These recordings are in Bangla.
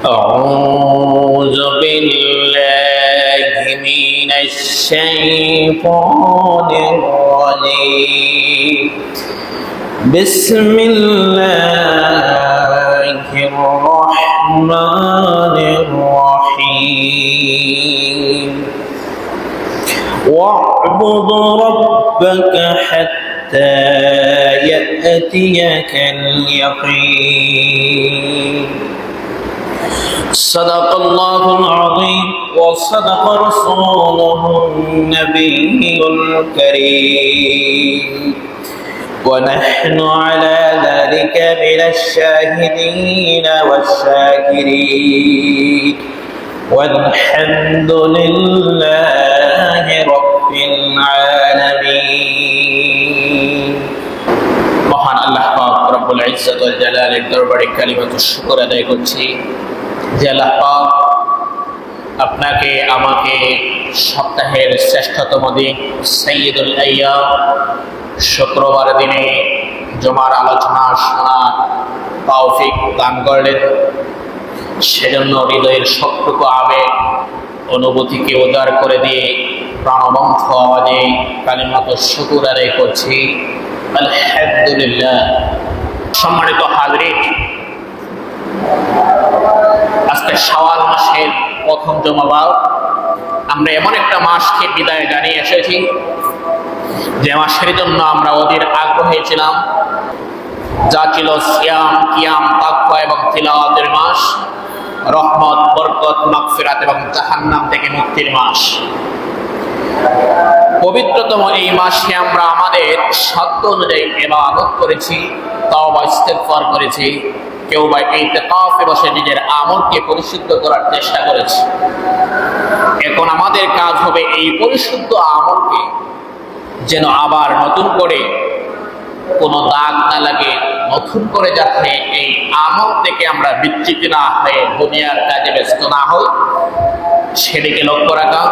أعوذ بالله من الشيطان الرجيم بسم الله الرحمن الرحيم واعبد ربك حتى يأتيك اليقين صدق الله العظيم وصدق رسوله النبي الكريم ونحن على ذلك من الشاهدين والشاكرين والحمد لله رب العالمين মহান আল্লাহ পাক রব্বুল ইজ্জত ওয়াল জালালের দরবারে কালিমাতুশ শুকর আদায় করছি যে আল্লাহ পাক আপনাকে আমাকে সপ্তাহের শ্রেষ্ঠতম দিন সাইয়্যিদুল আইয়াম শুক্রবার দিনে জুমার আলোচনা শোনার তৌফিক দান করলেন। সেজন্য হৃদয়ের সবটুকু আবেগ অনুভূতিকে উদার করে দিয়ে প্রাণবন্ত আওয়াজে কালিমাতুশ শুকর আদায় করছি আলহামদুলিল্লাহ। সম্মানিত হাজরিন, আজকে শাওয়াল মাসের প্রথম জুমাবার। আমরা এমন একটা মাসকে বিদায় জানিয়ে এসেছি যে মাসের জন্য আমরা অধীর আগ্রহী ছিলাম, যা ছিল সিয়াম, কিয়াম, তাকওয়া এবং তিলাওয়াতের মাস, রহমত, বরকত, মাগফিরাত এবং জাহান্নাম থেকে মুক্তির মাস। পবিত্রতম এই মাসে আমরা আমাদের সাধ্য অনুযায়ী ইবাদত করেছি, তাওবা ইস্তেগফার করেছি, কেউ বা ইতিকাফে বসে নিজের আমলকে পরিশুদ্ধ করার চেষ্টা করেছে। এখন আমাদের কাজ হবে এই পরিশুদ্ধ আমলকে যেন আবার নতুন করে কোনো দাগ না লাগে, নতুন করে যাতে এই আমল থেকে আমরা বিচ্যুত না হয়ে দুনিয়ার কাজে ব্যস্ত না হই সেদিকে লক্ষ্য রাখা,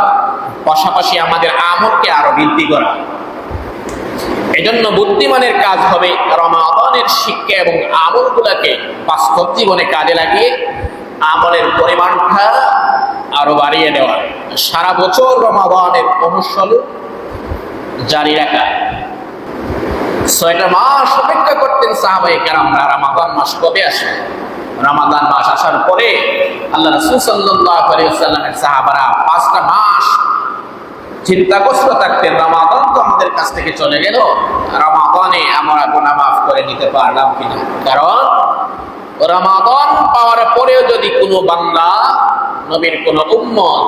পাশাপাশি আমাদের আমলকে আরো বৃদ্ধি করা। এজন্য বুদ্ধিমানের কাজ হবে রমাদানের শিক্ষা এবং আমলগুলোকে বাস্তব জীবনে কাজে লাগিয়ে আমলের পরিমাণটা আরো বাড়িয়ে দেওয়া, সারা বছর রমাদানের অনুসরণ জারি রাখা। 6টা মাস অপেক্ষা করতেন সাহাবায়ে কেরামরা, রমাদান মাস কবে আসে। রমাদান মাস আসার পরে আল্লাহ রাসূল সাল্লাল্লাহু আলাইহি ওয়াসাল্লামের সাহাবারা 5টা মাস চিন্তাগ্রস্ত থাকতেন, রমাদান তো আমাদের কাছ থেকে চলে গেল, রমাদানে আমরা গুনাহ মাফ করে নিতে পারলাম কিনা। কারণ রমাদান পাওয়ার পরেও যদি কোনো বান্দা, নবীর কোনো উম্মত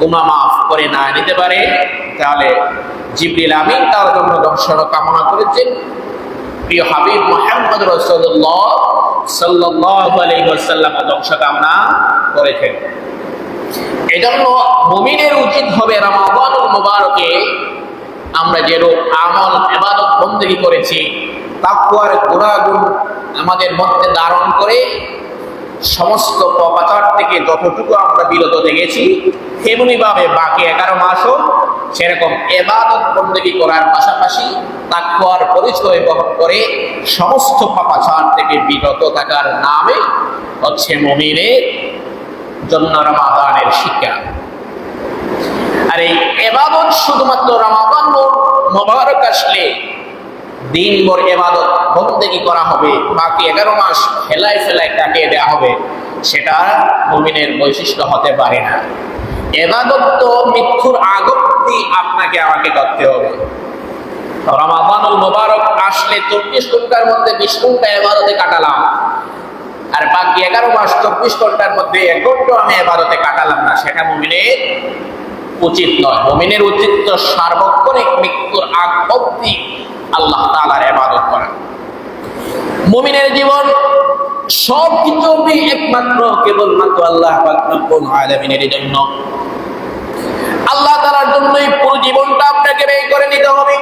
গুনাহ মাফ করে না নিতে পারে, তাহলে জিবরিল আমিন তার জন্য ধ্বংসের কামনা করেছেন। প্রিয় হাবিব মুহাম্মদ রাসূলুল্লাহ সাল্লাল্লাহু আলাইহি ওয়াসাল্লাম ধ্বংস কামনা করেছেন। এজন্য মুমিনের উচিত হবে রমাদানুল মুবারকে আমরা যেরূপ আমল ইবাদত বন্দেগী করেছি, তাকওয়ার গুণাগুণ আমাদের মধ্যে ধারণ করে সমস্ত পাপাচার থেকে যতটুকু আমরা বিরত থেকেছি, তেমনি ভাবে বাকি 11 মাসও সেরকম ইবাদত বন্দেগী করার পাশাপাশি তাকওয়ার পরিচয় বহন করে সমস্ত পাপাচার থেকে বিরত থাকার নামে হচ্ছে মুমিনের জন্য রমাদানের শিক্ষা। আর এই ইবাদত শুধুমাত্র রমাদান মুবারক আসলে দিনভর ইবাদত বন্দেগী করা হবে, বাকি 11 মাস ফেলায় ফেলায় কাটিয়ে দেওয়া হবে, সেটা মুমিনের বৈশিষ্ট্য হতে পারে না। ইবাদত তো মৃত্যুর আগ অবধি আপনাকে আমাকে করতে হবে। রমাদানুল মুবারক আসলে 24 ঘন্টার মধ্যে 20 ঘন্টা ইবাদতে কাটালাম, আর বাকি 11 মাস 24 ঘন্টার মধ্যে 1 ঘন্টা আমি ইবাদতে কাটালাম না, সেটা মুমিনের উচিত নয়। মুমিনের উচিত তো সার্বক্ষণিক মৃত্যুর আগ অবধি আল্লাহ তাআলার ইবাদত করা। মুমিনের জীবন সবকিছু একমাত্র কেবলমাত্র আল্লাহ পাক রব্বুল আলামিনের জন্য, আল্লাহ তাআলার জন্যই পুরো জীবনটা আপনাকে ব্যয় করে নিতে হবে।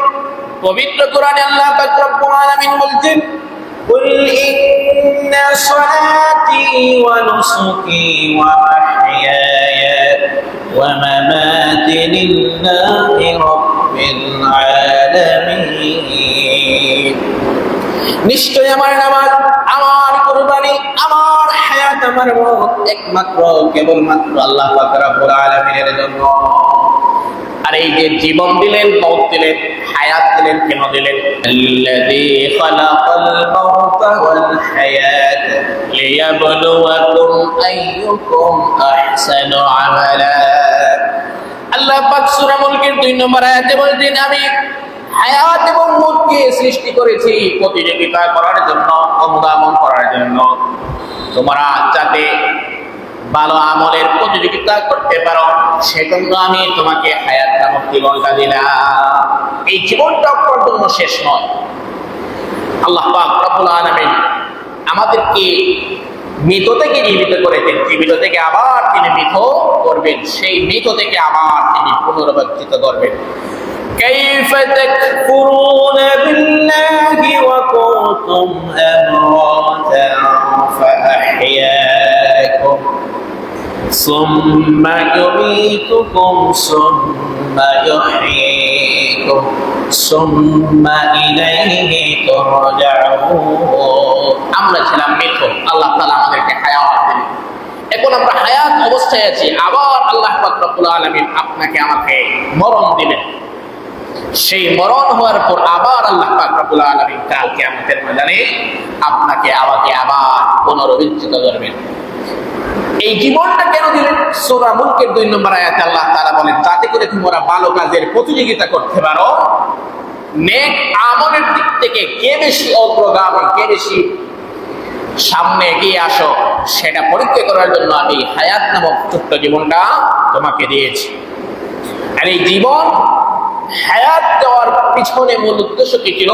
পবিত্র কোরআনে আল্লাহ পাক রব্বুল আলামিন বলছেন, কুল ইন্না সলাতি ওয়া নুসুকি ওয়া মাহইয়ায়া ওয়া মামাতি লিল্লাহি রাব্বিল আলামিন। নিশ্চয় আমার নামাজ, আমার কুরবানি, আমার হায়াত, আমার মুখ একমাত্র কেবলমাত্র আল্লাহ পাক রব্বুল আলামিনের জন্য। আর এই যে জীবন দিলেন, মওত দিলেন, হায়াত দিলেন, কেন দিলেন? আল্লাযী খালাকাল মাউতা ওয়াল হায়াত লিয়াবলুয়াকুম আইয়ুকুম আহসানু আমালা। আল্লাহ পাক সূরা মুলকের 2 নম্বর আয়াতে বলেন, আমি হায়াত এবং মওতকে সৃষ্টি করেছি প্রতিযোগিতা করার জন্য, অনুধাবন করার জন্য, তোমরা যাতে ভালো আমলের প্রতিযোগিতা করতে পারো, সেজন্য আমি তোমাকে হায়াত নামক জীবনটা দিলাম। এই জীবনটা আপনার জন্য শেষ নয়। আল্লাহ পাক রব্বুল আলামিন আমাদেরকে মৃত থেকে জীবিত করেছেন, জীবিত থেকে আবার তিনি মৃত করবেন, সেই মৃত থেকে আবার তিনি পুনরুজ্জীবিত করবেন। كيف تكفرون بالله وكنتم أمواتا فأحياكم ثم يميتكم ثم يحييكم ثم إليه ترجعون। আমরা ছিলাম মৃত, আল্লাহ তাআলা আমাদেরকে হায়াত দিলেন, এখন আমরা হায়াত অবস্থায় আছি, আবার আল্লাহ পাক রব্বুল আলামিন আপনাকে আমাকে মরণ দিলেন। সেই মরণ হওয়ার পর আবার আল্লাহ পাক রব্বুল আলামিন কাল কিয়ামতের ময়দানে আপনাকে আমাকে আবার পুনরুজ্জীবিত করবেন। এই জীবনটা কেন দিলেন? সূরা মুলকের 2 নম্বর আয়াতে আল্লাহ তাআলা বলেন, যাতে করে তোমরা ভালো কাজের প্রতিযোগিতা করতে পারো, নেক আমলের দিক থেকে কে বেশি অগ্রগামী, কে বেশি সামনে এগিয়ে আসো, সেটা পরীক্ষা করার জন্য আমি হায়াত নামক ছোট্ট জীবনটা তোমাকে দিয়েছি। আর এই জীবন হায়াত দেওয়ার পিছনে মূল উদ্দেশ্য কি ছিল?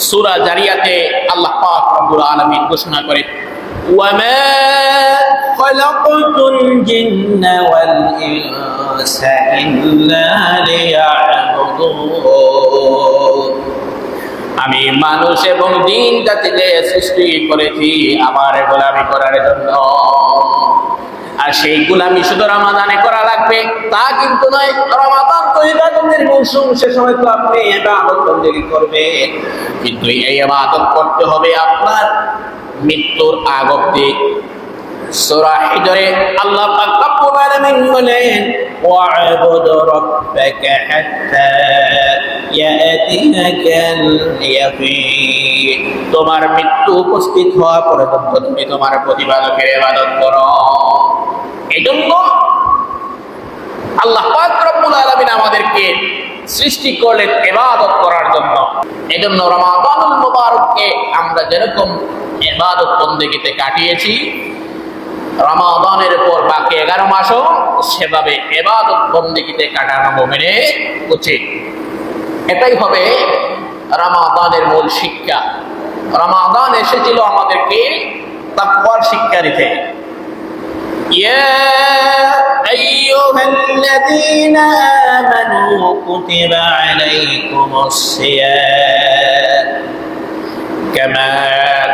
সূরা জারিয়াতে আল্লাহ পাক রব্বুল আলামিন ঘোষণা করে, ওয়ামা খালাকাতুল জিন্না ওয়াল ইনসা ইল্লা লিয়াবুদুন। আমি মানুষ এবং জিন জাতিকে সৃষ্টি করেছি আমার গোলামি করার জন্য। আর সেই গোলামি শুধু রমাদানে করা লাগবে তা কিন্তু নয়। রমাদান তো ইবাদতের মৌসুম, সে সময় তো আপনি ইবাদত বন্দেগী করবেন, কিন্তু এই ইবাদত করতে হবে আপনার মৃত্যুর আগ অবধি। সূরা হিজরে আল্লাহ পাক রব্বুল আলামিন বলেন, ওয়া'বুদ রাব্বাকা হাত্তা ইয়াতিয়াকাল ইয়াকিন। তোমার মৃত্যু উপস্থিত হওয়া পর্যন্ত তুমি তোমার প্রতিপালকের ইবাদত করো। এজন্য আল্লাহ পাক রব্বুল আলামিন আমাদেরকে সৃষ্টি করলেন ইবাদত করার জন্য। এজন্য রমাদানুল মুবারককে আমরা যেরকম ইবাদত বন্দেগীতে কাটিয়েছি, রমাদানের পর বাকি 11 মাসও সেভাবে ইবাদত বন্দেগীতে কাটানো মুমিনের উচিত। এটাই হবে রমাদানের মূল শিক্ষা। রমাদান এসেছিল আমাদেরকে তাকওয়ার শিক্ষা দিতে। ইয়া আইয়ুহাল্লাযীনা আমানু কুতিবা আলাইকুমুস সিয়াম কামা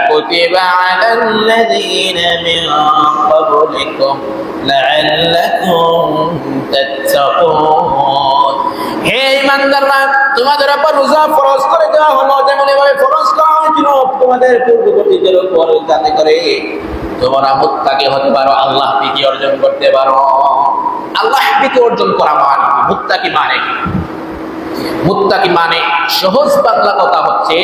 কুতিবা আলাল্লাযীনা মিন ক্বাবলিকুম লাআল্লাকুম তাত্তাকুন। হে ঈমানদাররা, তোমাদের উপর রোজা ফরজ করে দেওয়া হলো, যেমন এভাবে ফরজ করা হয়েছিল তোমাদের পূর্ববর্তীদের উপর, যাতে করে তোমরা মুত্তাকি হতে পারো, আল্লাহ ভীতি অর্জন করতে পারো। আল্লাহ ভীতি অর্জন করা মানে মুত্তাকি মানে, মুত্তাকি মানে সহজ বাংলা কথা হচ্ছে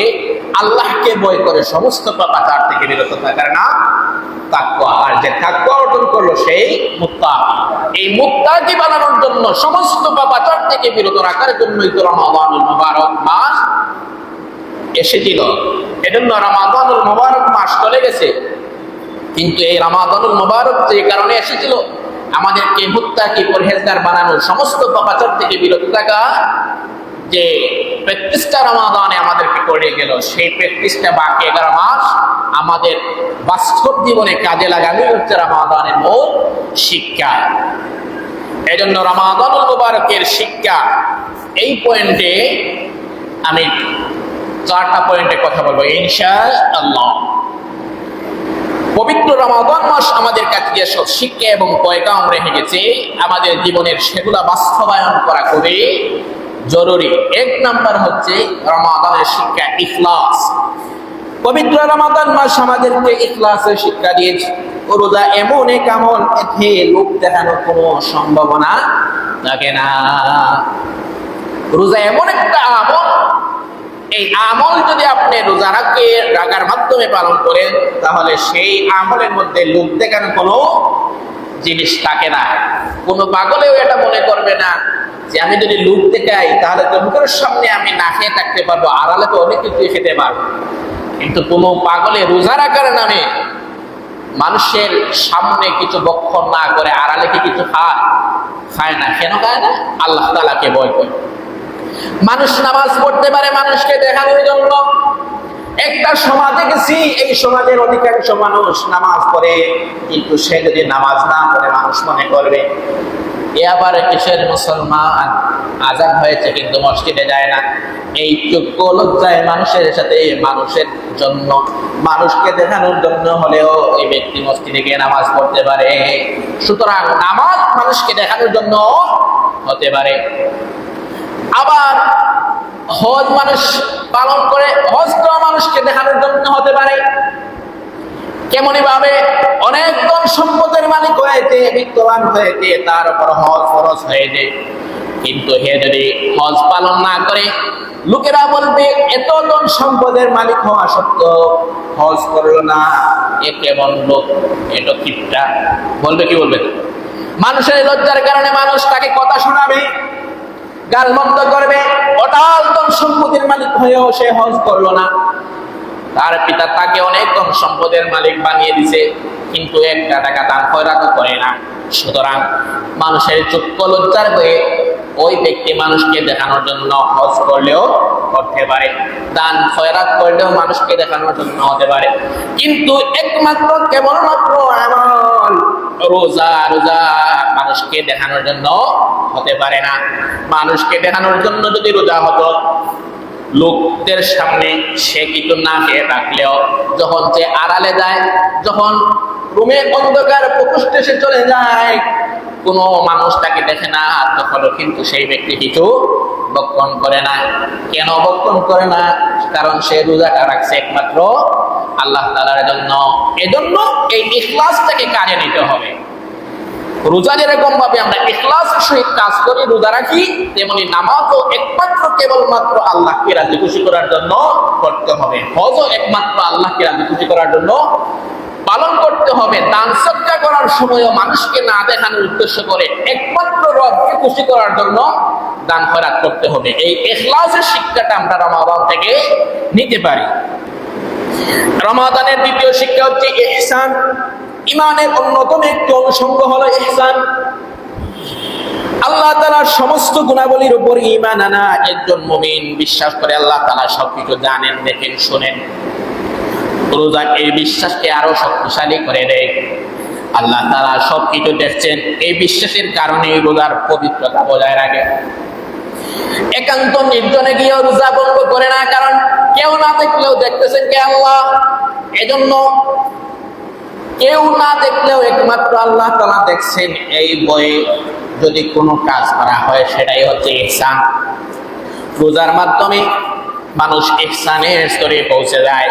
আল্লাহকে ভয় করে সমস্ত পাপাচার থেকে বিরত থাকার নাম তাকওয়া। আর যে তাকওয়া অর্জন করলো সেই মুত্তাকি। এই মুত্তাকি বানানোর জন্য, সমস্ত পাপাচার থেকে বিরত রাখার জন্যই তো রমাদানুল মুবারক মাস এসেছিল। এজন্য রমাদানুল মুবারক মাস চলে গেছে, কিন্তু এই রমাদানুল মুবারক যে কারণে এসেছিল আমাদেরকে মুত্তাকি পরহেজগার বানানো, সমস্ত পাপাচার থেকে বিরত থাকা, যে প্র্যাকটিসটা রমাদানে আমাদেরকে করে গেল, সেই প্র্যাকটিসটা বাকি 11 মাস আমাদের বাস্তব জীবনে কাজে লাগানো হচ্ছে রমাদানের মূল শিক্ষা। এই জন্য রমাদানুল মুবারকের শিক্ষা এই পয়েন্টে আমি 4টা পয়েন্টে কথা বলবো ইনশাআল্লাহ। পবিত্র রমাদান মাস আমাদের কাছে যেসব শিক্ষা এবং পয়গাম রেখে গেছে, আমাদের জীবনের সেগুলা বাস্তবায়ন করা খুবই জরুরি। 1 নাম্বার হচ্ছে রমাদানের শিক্ষা ইখলাস। পবিত্র রমাদান মাস আমাদেরকে ইখলাসের শিক্ষা দিয়েছে। রোজা এমন এক আমল, এতে লোক দেখানোর কোনো সম্ভাবনা থাকে না। রোজা এমন একটা আমল, এই আমল যদি আপনি রোজা রাখার মাধ্যমে পালন করেন, তাহলে সেই আমলের মধ্যে লোক দেখানোর কোনো জিনিস থাকে না। কোনো পাগলেও এটা মনে করবে না যে আমি যদি লোক দেখাই তাহলে তো লোকের সামনে আমি না খেয়ে থাকতে পারবো, আড়ালে তো অনেক কিছু খেতে পারবো। কিন্তু কোনো পাগলে রোজা রাখার নামে মানুষের সামনে কিছু বক্ষণ না করে আড়ালে কি কিছু খায় না। কেন খায় না? আল্লাহ তাআলাকে ভয় করে। মানুষ নামাজ পড়তে পারে মানুষকে দেখানোর জন্য। একটা সমাজে গেছি, এই সমাজের অধিকাংশ মানুষ নামাজ পড়ে, কিন্তু সে যদি নামাজ না পড়ে মানুষ মনে করবে এ আবার কিসের মুসলমান, আযান হয়েছে কিন্তু মসজিদে যায় না। এই চক্ষু লজ্জায় মানুষের সাথে মানুষের জন্য, মানুষকে দেখানোর জন্য হলেও এই ব্যক্তি মসজিদে গিয়ে নামাজ পড়তে পারে। সুতরাং নামাজ মানুষকে দেখানোর জন্য হতে পারে। আবার হজ মানুষ পালন করে, হজটাও মানুষকে দেখানোর জন্য হতে পারে। কেমনি ভাবে অনেক ধন সম্পদের মালিক হয়েছে, বিত্তবান হয়েছে, তার উপর হজ ফরজ হয়েছে, কিন্তু হে যদি হজ পালন না করে, লোকেরা বলবে এত ধন সম্পদের মালিক হওয়া সত্ত্বেও হজ করলো না, এ কেমন লোক, এটা কিপটা বলবে। কি বলবে? মানুষের লজ্জার কারণে মানুষ তাকে কথা শোনাবে, গালমন্দ করবে। অটাল ধন সম্পদের মালিক হয়েও সে হজ করলো না। তার পিতা তাকে অনেক ধন সম্পদের মালিক বানিয়ে দিছে, কিন্তু একটা টাকা দান খয়রাত করে না। সুতরাং মানুষের চক্ষু লজ্জার হয়ে ওই ব্যক্তি মানুষকে দেখানোর জন্য হজ করলেও করতে পারে, দান খয়রাত করলেও মানুষকে দেখানোর জন্য হতে পারে। কিন্তু একমাত্র কেবলমাত্র আমল রোজা মানুষকে দেখানোর জন্য হতে পারে না। মানুষকে দেখানোর জন্য যদি রোজা হতো, লোকদের সামনে সে কিছু না খেয়ে থাকলেও যখন সে আড়ালে যায়, যখন রুমের অন্ধকার প্রকোষ্ঠে সে চলে যায়, কোনো মানুষ তাকে দেখে না, তখনও কিন্তু সেই ব্যক্তি কিছু বক্ষণ করে না। কেন বক্ষণ করে না? কারণ সে রোজাটা রাখছে একমাত্র আল্লাহ তাআলার জন্য। এজন্য এই ইখলাসটাকে কাজে নিতে হবে। রোজা যেরকম ভাবে আমরা ইখলাসের সহিত কাজ করি, রোজা রাখি, তেমনি নামাজও একমাত্র কেবলমাত্র আল্লাহকে রাজি খুশি করার জন্য করতে হবে। হজও একমাত্র আল্লাহকে রাজি খুশি করার জন্য পালন করতে হবে। দান সদকা করার সময়ও মানুষকে না দেখানোর উদ্দেশ্য করে একমাত্র রবকে খুশি করার জন্য দান খয়রাত করতে হবে। এই ইখলাসের শিক্ষাটা আমরা রমাদান থেকে নিতে পারি। রমাদানের দ্বিতীয় শিক্ষা হচ্ছে ইহসান। ইমানের অন্যতম একটি অনুষঙ্গ হলো ইহসান। আল্লাহ তাআলার সমস্ত গুণাবলীর উপর ঈমান আনা। একজন মুমিন বিশ্বাস করে আল্লাহ তাআলা সবকিছু জানেন, দেখেন, শোনেন। রোজা এই বিশ্বাসকে আরো শক্তিশালী করে দেয়। আল্লাহ তাআলা সবকিছু দেখছেন, এই বিশ্বাসের কারণে রোজার পবিত্রতা বজায় রাখে। একান্ত নির্জনে গিয়েও রোজা ভঙ্গ করে না, কারণ কেউ না দেখলেও দেখতেছেন কে? আল্লাহ। এজন্য কেউ না দেখলেও একমাত্র আল্লাহ তাআলা দেখছেন, এই ভয়ে যদি কোনো কাজ করা হয় সেটাই হচ্ছে ইহসান। রোজার মাধ্যমে মানুষ ইহসানের স্তরে পৌঁছে যায়।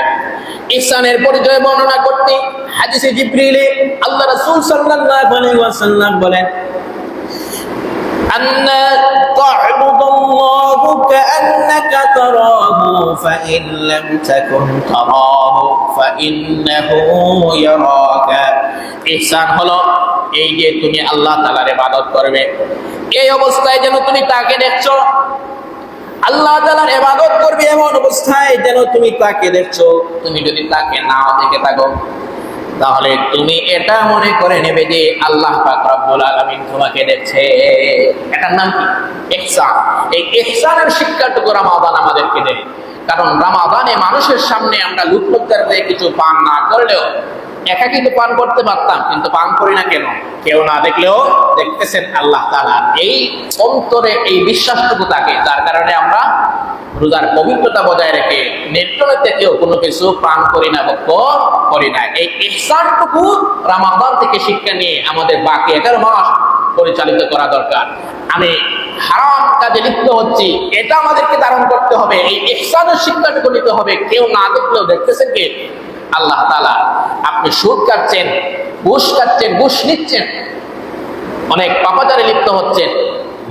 ইহসানের পরিচয় বর্ণনা করতে হাদিসে জিবরিলে আল্লাহ রাসূল সাল্লাল্লাহু আলাইহি ওয়াসাল্লাম বলেন, আন্না তা'বুদুল্লাহু কাআন্নাকা তারাহু ফাইন লাম তাকুন তারাহু ফাইন্নাহু ইয়ারাকা। ইহসান হলো এই যে তুমি আল্লাহ তাআলার ইবাদত করবে, এই অবস্থায় যেন তুমি তাকে দেখছো। আল্লাহ তাআলার ইবাদত করবে এমন অবস্থায় যেন তুমি তাকে দেখছো। তুমি যদি তাকে না দেখে থাকো, তাহলে তুমি এটা মনে করে নেবে যে আল্লাহ পাক রব্বুল আলামিন তোমাকে দেখছে। এটার নাম কি? ইহসান। এই ইহসানের শিক্ষাটুকু রমাদান আমাদেরকে দেয়। কারণ রমাদানে মানুষের সামনে আমরা লুটলজ্জার দিয়ে কিছু পান না করলেও, একা কিন্তু পান করতে পারতাম, কিন্তু পান করি না কেন? কেউ না দেখলেও দেখতেছেন আল্লাহ তাআলা। এই অন্তরে এই বিশ্বাসটুকু থাকে, যার কারণে আমরা রোজার পবিত্রতা বজায় রেখে নির্জনে থেকেও কোনো কিছু পান করি না, ভক্ত করি না। এই ইহসানটুকু রমাদান থেকে শিক্ষা নিয়ে আমাদের বাকি 11 মাস পরিচালিত করা দরকার। আমি হারাম কাজে লিপ্ত হচ্ছি, এটা আমাদেরকে ধারণ করতে হবে। এই ইহসানের শিক্ষাটুকু নিতে হবে। কেউ না দেখলেও দেখতেছেন কে? আল্লাহ তাআলা। আপনি সুদ খাচ্ছেন, ঘুষ খাচ্ছেন, ঘুষ নিচ্ছেন, অনেক পাপাচারে লিপ্ত হচ্ছেন।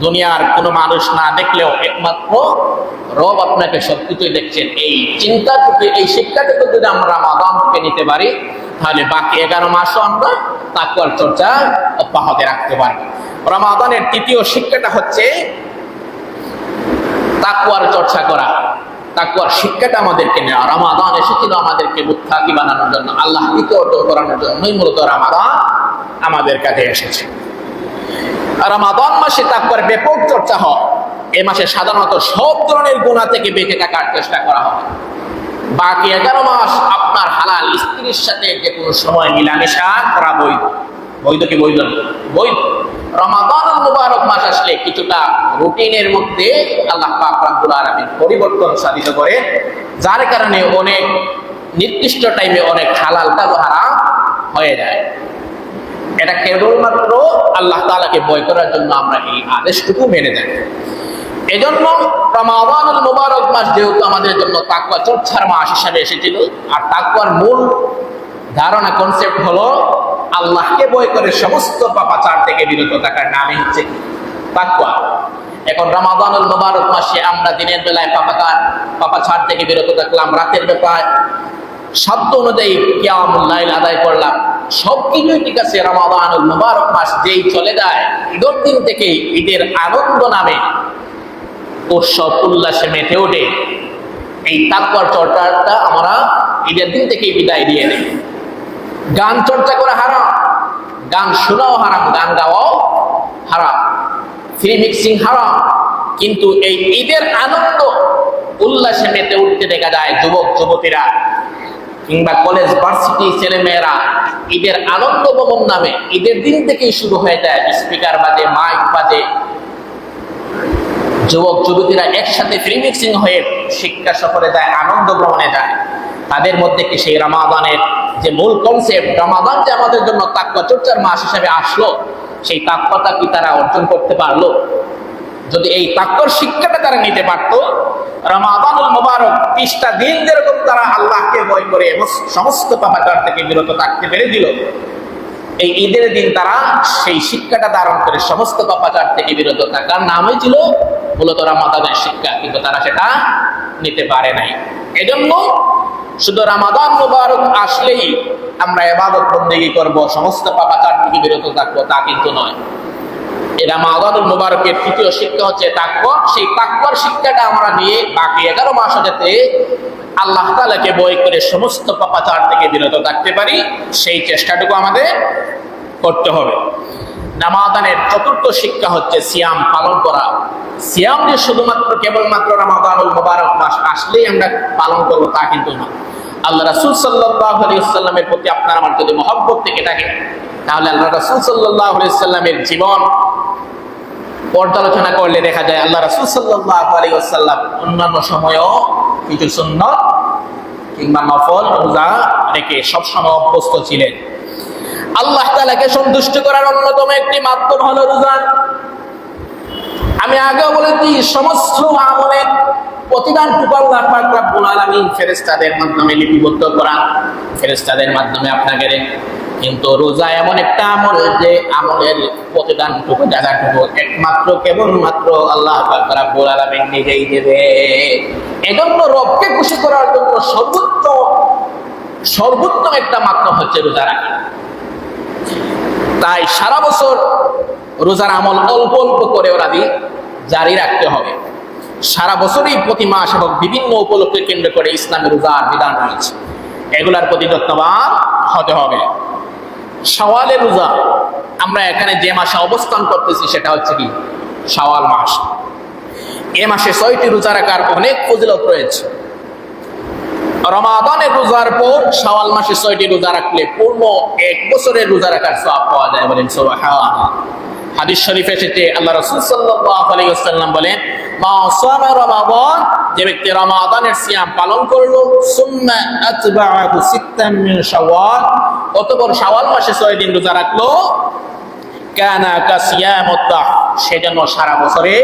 দুনিয়ার কোনো মানুষ না দেখলেও একমাত্র রব আপনাকে সবকিছুই দেখছেন। এই চিন্তাটুকু, এই শিক্ষাটুকু যদি আমরা রমাদানকে নিতে পারি, তাহলে বাকি 11 মাসও আমরা তাকওয়ার চর্চা অব্যাহত রাখতে পারি। রমাদানের তৃতীয় শিক্ষাটা হচ্ছে তাকওয়ার চর্চা করা, তাকওয়ার শিক্ষাটা আমাদেরকে নেওয়া। রমাদান এসেছিল আমাদেরকে মুত্তাকি বানানোর জন্য, আল্লাহকে অর্জন করানোর জন্যই মূলত রমাদান আমাদের কাছে এসেছে। রমাদান মাসে তাকওয়ার ব্যাপক চর্চা হয়। এই মাসে সাধারণত সব ধরনের গুনাহ থেকে বেঁচে থাকার চেষ্টা করা হয়। বাকি 11 মাস আপনার হালাল স্ত্রীর সাথে যে কোনো সময় মিলামেশা করা বৈধ। বৈধ কি বৈধ না? বৈধ। রমাদানুল মুবারক মাস আসলে কিছুটা রুটিনের মধ্যে আল্লাহ পাক রব্বুল আলামিন পরিবর্তন সাধিত করে, যার কারণে অনেক নির্দিষ্ট টাইমে অনেক হালাল কাজ হারাম হয়ে যায়। এটা কেবলমাত্র আল্লাহ তাআলাকে ভয় করার জন্য আমরা এই আদেশটুকু মেনে দেই। এজন্য রমাদানুল মুবারক মাস যেহেতু আমাদের জন্য তাকওয়া চর্চার মাস হিসাবে এসেছিল, আর তাকওয়ার মূল ধারণা কনসেপ্ট হলো আল্লাহকে ভয় করে সমস্ত পাপাচার থেকে বিরত থাকার নামই হচ্ছে তাকওয়া। এখন রমাদানুল মুবারক মাসে আমরা দিনের বেলায় পাপাচার থেকে বিরত থাকলাম, রাতের বেলায় সাধ্য অনুযায়ী কিয়ামুল লাইল আদায় করলাম, সবকিছুই ঠিক আছে। রমাদানুল মুবারক মাস যেই চলে যায়, ঈদের দিন থেকে ঈদের আনন্দ নামে উৎসব উল্লাসে মেতে ওঠে। এই তাকওয়ার চর্চাটা আমরা ঈদের দিন থেকেই বিদায় দিয়ে নেই। গান চর্চা করা হারাম, গান শোনাও হারাম, গান গাওয়াও হারাম, ফ্রি মিক্সিং হারাম। কিন্তু এই ঈদের আনন্দ উল্লাসে মেতে উঠতে দেখা যায় যুবক যুবতীরা কিংবা কলেজ ভার্সিটি ছেলে মেয়েরা ঈদের আনন্দ ভবন নামে ঈদের দিন থেকেই শুরু হয়ে যায়। স্পিকার বাজে, মাইক বাজে, যুবক যুবতীরা একসাথে ফ্রি মিক্সিং হয়ে শিক্ষা সফরে যায়, আনন্দ গ্রহণে যায়। তাদের মধ্যে কি সেই রমাদানের যে মূল কনসেপ্ট, রমাদান যে আমাদের জন্য তাকওয়া চর্চার মাস হিসেবে আসলো, সেই তাকওয়াটা কি তারা অর্জন করতে পারলো? যদি এই তাকওয়ার শিক্ষাটা তারা নিতে পারতো, রমাদানুল মুবারক 30টা দিন যেরকম তারা আল্লাহকে ভয় করে সমস্ত পাপাচার থেকে বিরত থাকতে পেরে দিল, এই ঈদের দিন তারা সেই শিক্ষাটা ধারণ করে সমস্ত পাপাচার থেকে বিরত থাকার নামই ছিল মূলত রমাদানের শিক্ষা, কিন্তু তারা সেটা নিতে পারে নাই। এজন্য শুধু রমাদান মুবারক আসলেই আমরা ইবাদত বন্দেগী করব, সমস্ত পাপাচার থেকে বিরত থাকবো, তা কিন্তু নয়। এই রমাদানুল মুবারকের তৃতীয় শিক্ষা হচ্ছে তাকওয়া। সেই তাকওয়ার শিক্ষাটা আমরা নিয়ে বাকি 11 মাস যাতে আল্লাহ তাআলাকে ভয় করে সমস্ত পাপাচার থেকে বিরত থাকতে পারি, সেই চেষ্টাটুকু আমাদের করতে হবে। রমাদানের চতুর্থ শিক্ষা হচ্ছে সিয়াম পালন করা। সিয়াম যে শুধুমাত্র কেবলমাত্র রমাদানুল মুবারক মাস আসলেই আমরা পালন করবো তা কিন্তু না। আল্লাহ রাসূল সাল্লাল্লাহু আলাইহি ওয়াসাল্লামের প্রতি আপনার আমার যদি মহব্বত থেকে থাকে, তাহলে আল্লাহ রাসূল সাল্লাল্লাহু আলাইহি ওয়াসাল্লামের জীবন পর্যালোচনা করলে দেখা যায় আল্লাহ রাসূল সাল্লাল্লাহু আলাইহি ওয়াসাল্লাম অন্যান্য সময়ও কিছু সুন্নাত কিংবা নফল রোজা রেখে সবসময় অভ্যস্ত ছিলেন। আল্লাহ তাআলাকে সন্তুষ্ট করার অন্যতম একটি মাধ্যম হলো রোজা। আমি আগেও বলেছি, সমস্ত আমলের প্রতিদানটুকু আল্লাহ পাক রব্বুল আলামিন ফেরেশতাদের মাধ্যমে লিপিবদ্ধ করান, ফেরেশতাদের মাধ্যমে আপনাকে। কিন্তু রোজা এমন একটা আমল যে আমলের প্রতিদানটুকু জায়গাটুকু একমাত্র কেবলমাত্র আল্লাহ পাক রব্বুল আলামিন নিজেই দেবে। এজন্য রবকে খুশি করার জন্য সর্বোত্তম একটা মাধ্যম হচ্ছে রোজা রাখা। তাই সারা বছর রোজার আমল অল্প অল্প করে ওরা জারি রাখতে হবে। সারা বছরই প্রতি মাস এবং বিভিন্ন উপলক্ষে কেন্দ্র করে ইসলামের রোজার বিধান রয়েছে, এগুলার প্রতি যত্নবান হতে হবে। শাওয়ালের রোজা, আমরা এখানে যে মাসে অবস্থান করতেছি সেটা হচ্ছে কি শাওয়াল মাস। এ মাসে 6টি রোজা রাখার অনেক ফজিলত রয়েছে। রমাদানের রোজার পর শাওয়াল মাসে 6টি রোজা রাখলে পূর্ণ 1 বছরের রোজা রাখার সওয়াব পাওয়া যায়। বলেন সুবহানাল্লাহ। হাদিস শরীফে এসেছে আল্লাহ রাসূল সাল্লাল্লাহু আলাইহি ওয়াসাল্লাম বলেন, মা সামা রমাদান, যে ব্যক্তি রমাদানের সিয়াম পালন করলো, সুম্মা আতবাআহু সিত্তান মিন শাওয়াল, অতঃপর শাওয়াল মাসে 6 দিন রোজা রাখলো, কানা কাসিয়ামুদ দাহর, সেজন্য সারা বছরে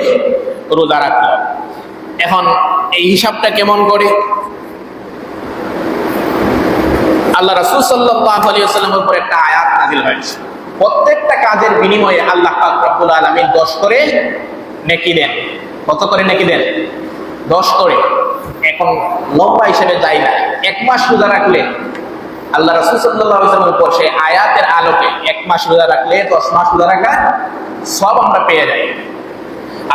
রোজা রাখলো। এখন এই হিসাবটা কেমন করে? আল্লাহ রাসূল সাল্লাল্লাহু আলাইহি ওয়াসাল্লামের উপর একটা আয়াত নাযিল নাযিল হয়েছে। প্রত্যেকটা কাজের বিনিময়ে আল্লাহ পাক রব্বুল আলামিন 10 করে নেকি দেন। কত করে নেকি দেন? 10 করে। এখন লম্বা হিসেবে যাই না, 1 মাস রোজা রাখলে আল্লাহ রাসূল সাল্লাল্লাহু আলাইহি ওয়াসাল্লামের উপর সেই আয়াতের আলোকে 1 মাস রোজা রাখলে 10 মাস রোজা রাখা সব আমরা পেয়ে যাই।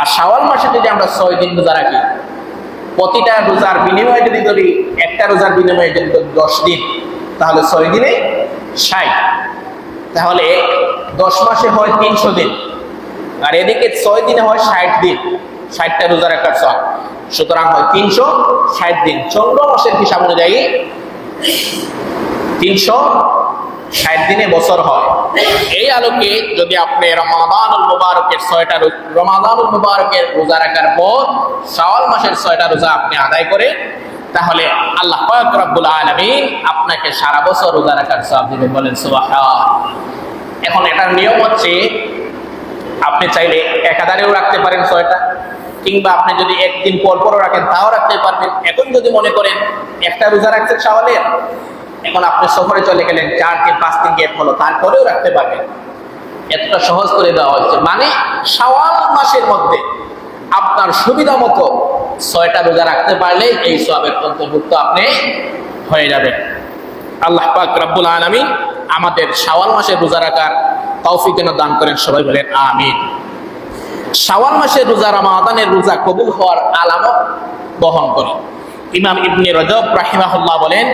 আর শাওয়াল মাসে যদি আমরা 6 দিন রোজা রাখি, প্রতিটা রোজার বিনিময়ে যদি ধরি, একটা রোজার বিনিময়ে যদি 10 দিন, তাহলে 6 দিনে 60, তাহলে 10 মাসে হয় 300 দিন, আর এদিকে 6 দিনে হয় 60 দিন, 60টা রোজা রাখার সব, সুতরাং হয় 360 দিন। চন্দ্র মাসের হিসাব অনুযায়ী 360 দিনে বছর হয়। এই আলোকে যদি আপনি রমাদানুল মুবারকের 6টা রমাদানুল মুবারকের রোজা রাখার পর শাওয়াল মাসের 6টা রোজা আপনি আদায় করে, তাহলে আল্লাহ পাক রব্বুল আলামিন আপনাকে সারা বছর রোজা রাখার সওয়াব দিবেন। বলেন সুবহানাল্লাহ। এখন এটার নিয়ম হচ্ছে, আপনি চাইলে একাধারেও রাখতে পারেন 6টা, কিংবা আপনি যদি একদিন পর পরও রাখেন তাও রাখতে পারবেন। এখন যদি মনে করেন একটা রোজা রাখছেন শাওয়ালের, এখন আপনি সফরে চলে গেলেন, 4 দিন 5 দিন গ্যাপ হলো, তারপরেও রাখতে পারবেন। এতটা সহজ করে দেওয়া হচ্ছে, মানে শাওয়াল মাসের মধ্যে আপনার সুবিধা মতো 6টা রোজা রাখতে পারলে এই সওয়াবের অন্তর্ভুক্ত আপনি হয়ে যাবেন। আল্লাহ পাক রব্বুল আলামিন আমাদের শাওয়াল মাসের রোজা রাখার তৌফিক যেন দান করেন, সবাই বলেন আমিন। শাওয়াল মাসের রোজা রমাদানের রোজা কবুল হওয়ার আলামত বহন করে। ইমাম ইবনে রজব রাহিমাহুল্লাহ বলেন,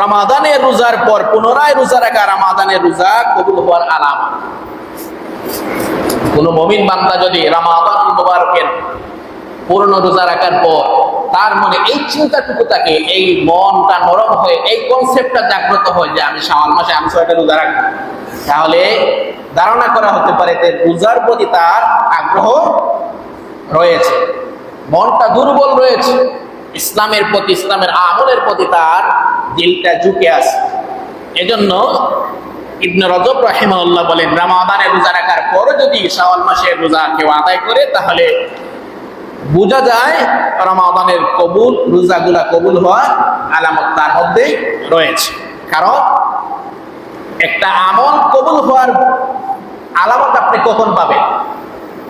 রমাদানের রোজার পর পুনরায় রোজা রাখা রমাদানের রোজা কবুল হওয়ার আলামত। কোন মুমিন বান্দা যদি রমাদানুল মুবারকের পূর্ণ রোজা রাখার পর তার মনে এই চিন্তাটুকু থাকে, এই মনটা নরম হয়ে এই কনসেপ্টটা জাগ্রত হয় যে আমি শাওয়াল মাসে আমি 6টা রোজা রাখবো, তাহলে ধারণা করা হতে পারে যে রোজার প্রতি তার আগ্রহ রয়েছে, মনটা দুর্বল রয়েছে, ইসলামের প্রতি, ইসলামের আমলের প্রতি তার দিলটা ঝুঁকে আছে। এজন্য ইবনে রজব রাহিমাহুল্লাহ বলেন, রমাদানের রোজা রাখার পরে যদি শাওয়াল মাসের রোজা কেউ আদায় করে, তাহলে বোঝা যায় রমাদানের রোজাগুলা কবুল হওয়ার আলামত তার মধ্যে রয়েছে। কারণ একটা আমল কবুল হওয়ার আলামত আপনি কখন পাবেন?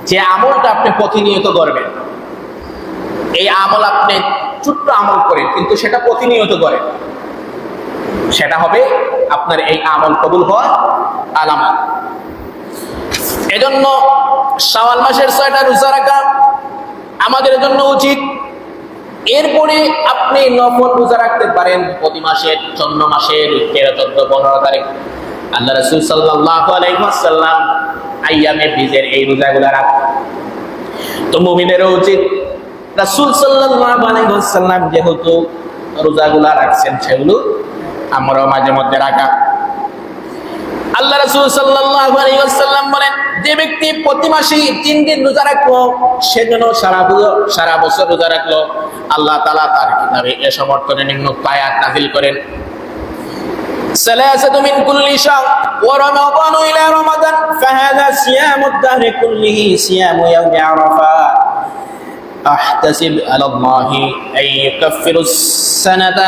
যে আমলটা আপনি প্রতিনিয়ত করবেন। এই আমল আপনি ছোট্ট আমল করেন, কিন্তু সেটা প্রতিনিয়ত করেন, সেটা হবে আপনার এই আমল কবুল হওয়ার আলামত। এজন্য শাওয়াল মাসের 6টা রোজা রাখা আমাদের জন্য উচিত। এরপরে আপনি নফল রোজা রাখতে পারেন প্রতি মাসের 14 মাসের 13, 14, 15 তারিখ। আল্লাহ রাসূল সাল্লাল্লাহু আলাইহি ওয়াসাল্লাম আইয়ামে বীজের এই রোজাগুলো রাখতেন। তো মুমিনেরও উচিত রাসূল সাল্লাল্লাহু আলাইহি ওয়াসাল্লাম যেহেতু রোজাগুলো রাখছেন, সেগুলো আমরাও মাঝে মধ্যে রাখা। আল্লাহ রাসূল সাল্লাল্লাহু আলাইহি ওয়াসাল্লাম বলেন, যে ব্যক্তি প্রতি মাসে 3 দিন রোজা রাখলো, সে যেন সারা বছর রোজা রাখলো। আল্লাহ তাআলা তার কিতাবে এ সমর্থনে নিম্নোক্ত আয়াত নাযিল করেন, সালাসাতু মিন কুল্লি শাহর ওয়া রমাদানু ইলা রমাদান ফাহাযা সিয়ামুদ দাহরি কুল্লিহি সিয়ামু ইয়াউমি আরাফা أحتسب على الله أن يكفر السنة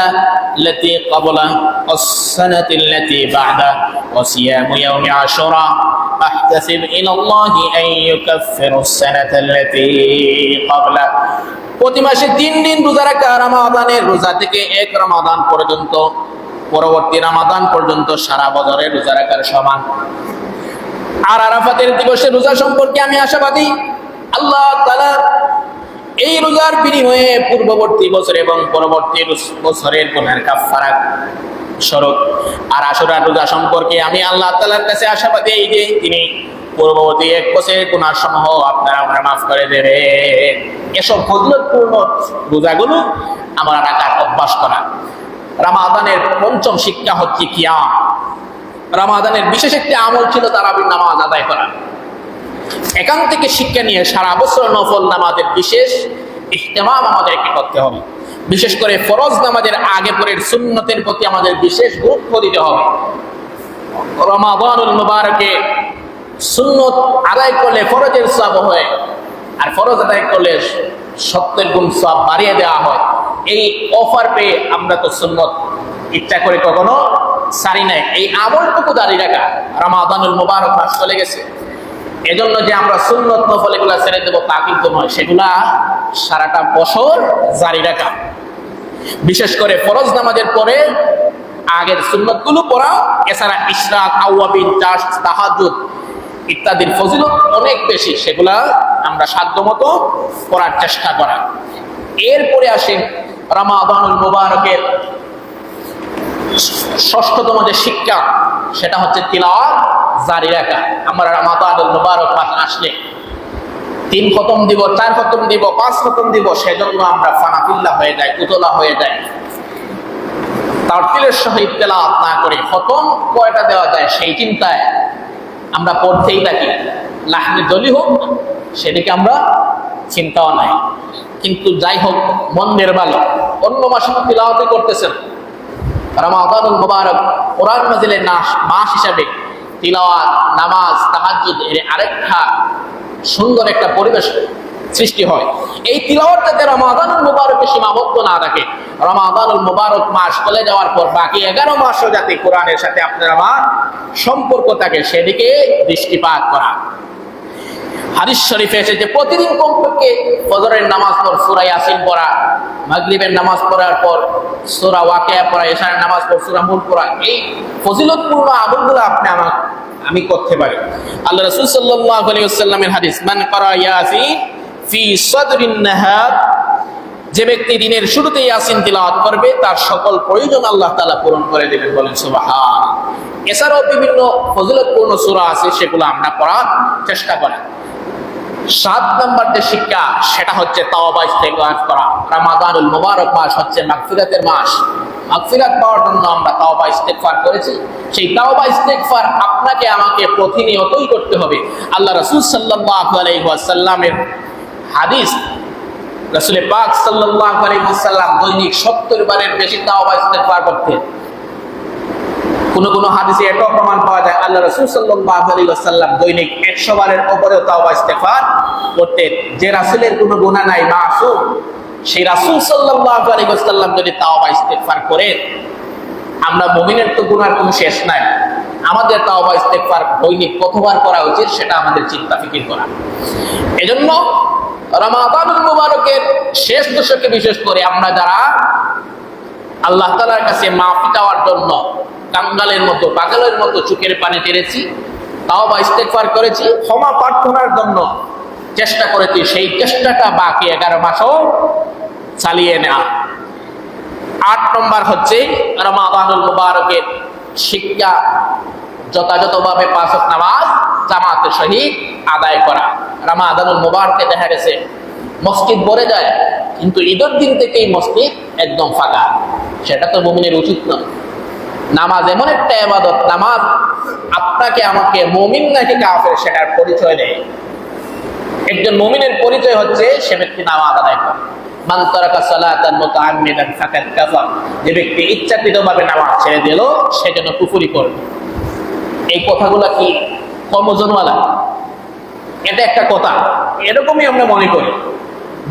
التي قبله والسنة التي بعده وصيام يوم عاشوراء أحتسب إلى الله أن يكفر السنة التي قبله। প্রতি মাসে 3 দিন রোজা রাখা রমাদানের রোজা থেকে 1 রমাদান পর্যন্ত, পরবর্তী রমাদান পর্যন্ত সারা বছরের রোজা রাখার সমান। আর আরাফাতের দিবসের রোজা সম্পর্কে আমি আশাবাদী, আল্লাহ তাআলা এই রোজার বিনিময়ে পূর্ববর্তী বছর এবং পরবর্তী বছরের গুনাহের কাফারা স্বরূপ আর আশুরার রোজা সম্পর্কে আমি আল্লাহ তাআলার কাছে আশাবাদী, এই যে তিনি পূর্ববর্তী 1 বছরের গুনাহ সমূহ আপনারা আমরা মাফ করে দেবে। এসব ফজিলতপূর্ণ রোজাগুলো আমরা রাখার অভ্যাস করা। রমাদানের 5ম শিক্ষা হচ্ছে কিয়াম। রমাদানের বিশেষ একটি আমল ছিল তারাবির নামাজ আদায় করা। এখান থেকে শিক্ষা নিয়ে সারা বছর নফল নামাজের বিশেষ ইহতিমাম আমাদেরকে করতে হবে। বিশেষ করে ফরজ নামাজের আগে পরের সুন্নতের প্রতি আমাদের বিশেষ গুরুত্ব দিতে হবে। রমাদানুল মুবারকে সুন্নত আদায় করলে ফরজের সওয়াব হয়, আর ফরজ আদায় করলে 70 গুণ সওয়াব বাড়িয়ে দেওয়া হয়। এই অফার পেয়ে আমরা তো সুন্নত ইচ্ছা করে কখনো সারি নাই, এই আমলটুকু দাঁড়িয়ে রাখা। রমাদানুল মুবারক মাস চলে গেছে, এজন্য যে আমরা সুন্নত নফল এগুলা ছেড়ে দেবো তা কিন্তু নয়, সেগুলা সারাটা বছর জারি রাখা। বিশেষ করে ফরজ নামাজের পরে আগের সুন্নতগুলো পড়া, এছাড়া ইশরাক, আওয়াবিন, তাহাজ্জুদ ইত্যাদির ফজিলত অনেক বেশি, সেগুলা আমরা সাধ্যমতো করার চেষ্টা করা। এরপরে আসেন রমাদানুল মুবারকের ষষ্ঠতম যে শিক্ষা, সেটা হচ্ছে তিলাওয়াত জারি রাখা। আমরা রমাদানুল মুবারক মাস আসলে 3 খতম দিব, 4 খতম দিব, 5 খতম দিব, সেজন্য আমরা ফানাফিল্লা হয়ে যাই, উতলা হয়ে যাই। তারতিলের সহিত তেলাওয়াত না করে খতম কয়টা দেওয়া যায় সেই চিন্তায় আমরা পড়তেই থাকি, লাহনে জলি হোক সেদিকে আমরা চিন্তাও নাই। কিন্তু যাই হোক, মন্দের ভালো, অন্য মাসে তিলাওয়াতই করতেছেন, রমাদানুল মুবারক কোরআন নাজিলের মাস হিসাবে তিলাওয়াত, নামাজ, তাহাজ্জুদ এর আরেকটা সুন্দর একটা পরিবেশ সৃষ্টি হয়। এই তিলাওয়াত যাতে রমাদানুল মুবারকে সীমাবদ্ধ না থাকে, রমাদানুল মুবারক মাস চলে যাওয়ার পর বাকি 11 মাসও যাতে কোরআনের সাথে আপনার আমার সম্পর্ক থাকে, সেদিকে দৃষ্টিপাত করা। হাদিস শরীফে এসেছে প্রতিদিন কমপক্ষে ফজরের নামাজ পর সূরা ইয়াসিন পড়া, মাগরিবের নামাজ পড়ার পর সূরা ওয়াকিয়া পড়া, এশারের নামাজ পর সূরা মুলক পড়া। এই ফজিলতপূর্ণ আমলগুলো আমি করতে পারি। আল্লাহ রাসূল সাল্লাল্লাহু আলাইহি ওয়াসাল্লামের হাদিস, মান ক্বারা ইয়াসিন ফি সাদরিন নাহার, যে ব্যক্তি দিনের শুরুতে ইয়াসিন তিলাওয়াত করবে তার সকল প্রয়োজন আল্লাহ তাআলা পূরণ করে দেবেন, বলেন সুবহান। এছাড়াও বিভিন্ন ফজিলতপূর্ণ সূরা আছে, সেগুলো আমরা পড়ার চেষ্টা করি। 7 নম্বর যে শিক্ষা, সেটা হচ্ছে তাওবা ইস্তেগফার করা। রমাদানুল মুবারক মাস হচ্ছে মাগফিরাতের মাস। মাগফিরাত পাওয়ার জন্য আমরা তাওবা ইস্তেগফার করেছি, সেই তাওবা ইস্তেগফার আপনাকে আমাকে প্রতিনিয়তই করতে হবে। আল্লাহ রাসূল সাল্লাল্লাহু আলাইহি ওয়াসাল্লামের হাদিস, রাসূল পাক সাল্লাল্লাহু আলাইহি ওয়াসাল্লাম দৈনিক 70 বারের বেশি তাওবা ইস্তেগফার করতেন। কোন কোন হাদিসে এটাও প্রমাণ পাওয়া যায় আল্লাহ রাসূল সাল্লাল্লাহু আলাইহি ওয়াসাল্লাম দৈনিক 100 বারের উপরেও তাওবা ইস্তেগফার করতেন। যে রাসূলের কোনো গুনাহ নাই, মাসুম, সেই রাসূল সাল্লাল্লাহু আলাইহি ওয়াসাল্লাম যদি তাওবা ইস্তেগফার করেন, আমরা মুমিনের তো গুনাহর কোনো শেষ নাই, আমাদের তাওবা ইস্তেগফার দৈনিক কতবার করা উচিত সেটা আমাদের চিন্তা ফিকির করা। এজন্য রমাদানুল মুবারকের শেষ দশকে বিশেষ করে আমরা যারা আল্লাহ তাআলার কাছে মাফি চাওয়ার জন্য কাঙ্গালের মতো, পাগলের মতো চোখের পানি ছেড়েছি, তাওবা ইস্তেগফার করেছি, ক্ষমা প্রার্থনার জন্য চেষ্টা করেছি, সেই চেষ্টাটা বাকি 11 মাসও চালিয়ে নেওয়া। 8 নম্বর হচ্ছে রমাদানুল মুবারকের শিক্ষা, যথাযথভাবে 5 ওয়াক্ত নামাজ জামাতের সহিত আদায় করা। রমাদানুল মুবারকে দেখা গেছে মসজিদ ভরে যায়, কিন্তু ঈদের দিন থেকেই মসজিদ একদম ফাঁকা, সেটা তো মুমিনের উচিত নয়। নামাজ এমন একটা ইবাদত, নামাজ আপনাকে আমাকে মুমিন নাকি কাফের সেটার পরিচয় দেয়। একজন মুমিনের পরিচয় হচ্ছে সে ব্যক্তি নামাজ আদায় করে। মান তারাকা সালাতান মুতাআম্মিদান ফাকাদ কাফার, যে ব্যক্তি ইচ্ছাকৃতভাবে নামাজ ছেড়ে দিল সে যেন কুফরি করবে। এই কথাগুলো কি কম ওজনওয়ালা? এটা একটা কথা, এরকমই আমরা মনে করি।